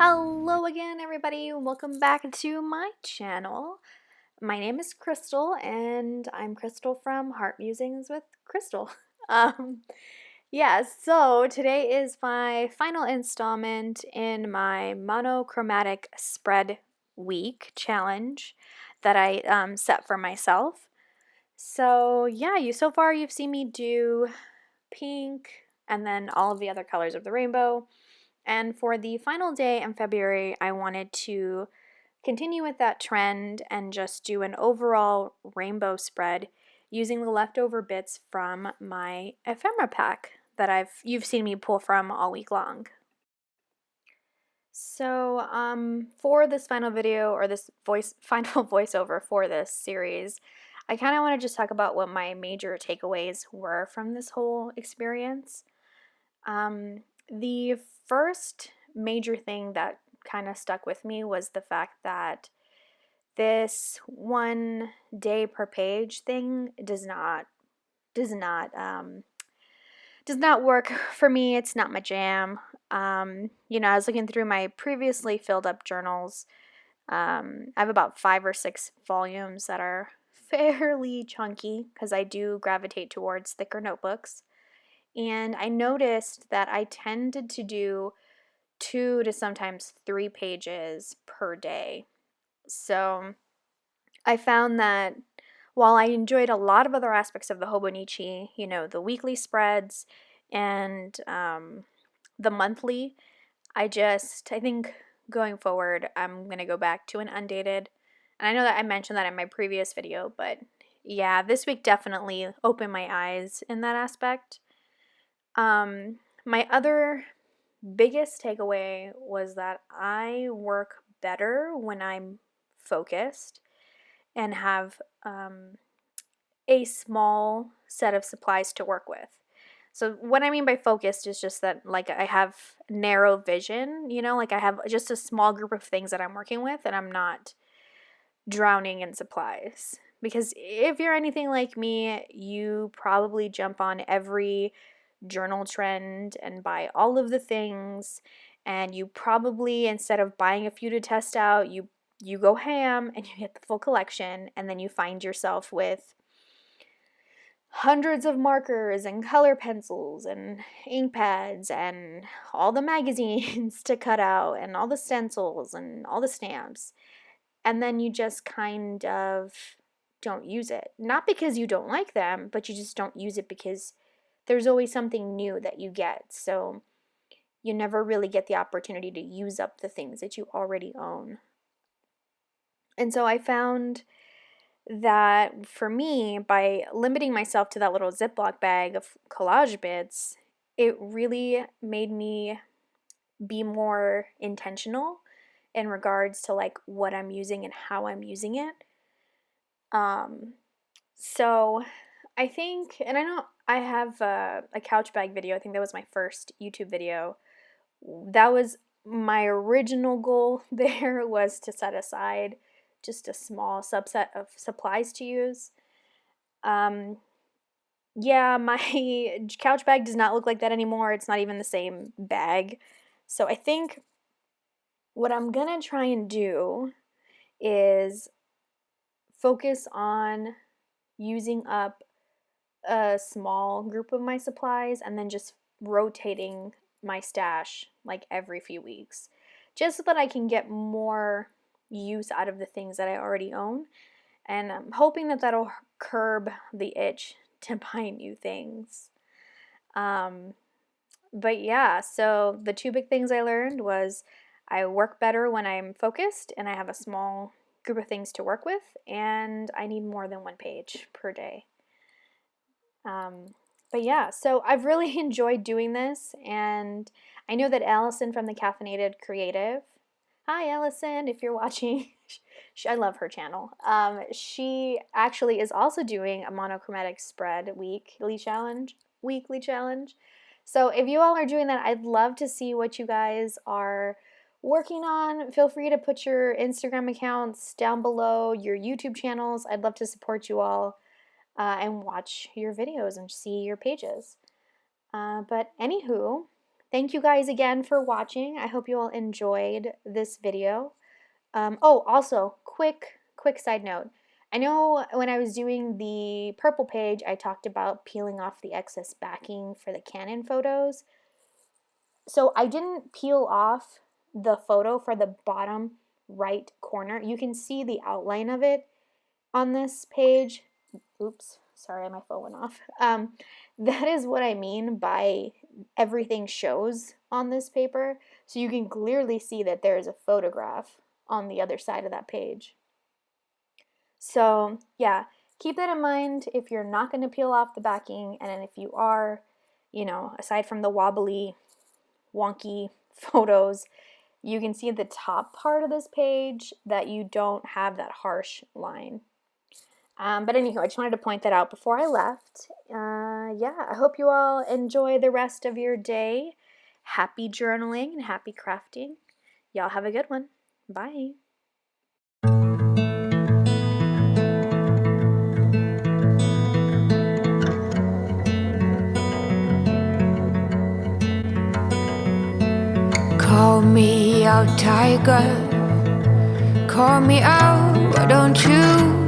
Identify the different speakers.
Speaker 1: Hello again, everybody. Welcome back to my channel. My name is Crystal, and I'm Crystal from Heart Musings with Crystal. Um, so today is my final installment in my monochromatic spread week challenge that I set for myself. So yeah, so far you've seen me do pink and then all of the other colors of the rainbow. And for the final day in February, I wanted to continue with that trend and just do an overall rainbow spread using the leftover bits from my ephemera pack that you've seen me pull from all week long. So, for this final video or this final voiceover for this series, I kind of want to just talk about what my major takeaways were from this whole experience. The first major thing that kind of stuck with me was the fact that this 1 day per page thing does not work for me. It's not my jam. I was looking through my previously filled up journals. I have about 5 or 6 volumes that are fairly chunky because I do gravitate towards thicker notebooks. And I noticed that I tended to do 2 to sometimes 3 pages per day. So I found that while I enjoyed a lot of other aspects of the Hobonichi, the weekly spreads and the monthly, I think going forward, I'm going to go back to an undated. And I know that I mentioned that in my previous video, but yeah, this week definitely opened my eyes in that aspect. My other biggest takeaway was that I work better when I'm focused and have a small set of supplies to work with. So what I mean by focused is just that like I have narrow vision, like I have just a small group of things that I'm working with and I'm not drowning in supplies. Because if you're anything like me, you probably jump on every journal trend and buy all of the things, and you probably, instead of buying a few to test out, you go ham and you get the full collection, and then you find yourself with hundreds of markers and color pencils and ink pads and all the magazines to cut out and all the stencils and all the stamps, and then you just kind of don't use it. Not because you don't like them, but you just don't use it because there's always something new that you get. So you never really get the opportunity to use up the things that you already own. And so I found that for me, by limiting myself to that little Ziploc bag of collage bits, it really made me be more intentional in regards to like what I'm using and how I'm using it. So I think, and I know I have a couch bag video. I think that was my first YouTube video. That was my original goal there, was to set aside just a small subset of supplies to use. Yeah, my couch bag does not look like that anymore. It's not even the same bag. So I think what I'm gonna try and do is focus on using up a small group of my supplies and then just rotating my stash like every few weeks, just so that I can get more use out of the things that I already own. And I'm hoping that that'll curb the itch to buy new things. But yeah, so the 2 big things I learned was I work better when I'm focused and I have a small group of things to work with, and I need more than 1 page per day. But yeah, so I've really enjoyed doing this, and I know that Allison from the COFFEEnated Creative, hi Allison, if you're watching, I love her channel. She actually is also doing a monochromatic spread weekly challenge. So if you all are doing that, I'd love to see what you guys are working on. Feel free to put your Instagram accounts down below, your YouTube channels. I'd love to support you all. And watch your videos and see your pages. But anywho, Thank you guys again for watching. I hope you all enjoyed this video. Oh, also, quick side note. I know when I was doing the purple page, I talked about peeling off the excess backing for the Canon photos. So I didn't peel off the photo for the bottom right corner. You can see the outline of it on this page. Oops, sorry, my phone went off. That is what I mean by everything shows on this paper. So you can clearly see that there is a photograph on the other side of that page. So yeah, keep that in mind if you're not going to peel off the backing, and then if you are, you know, aside from the wobbly, wonky photos, you can see at the top part of this page that you don't have that harsh line. But anyhow, I just wanted to point that out before I left. Yeah, I hope you all enjoy the rest of your day. Happy journaling and happy crafting. Y'all have a good one. Bye.
Speaker 2: Call me out, tiger. Call me out, why don't you?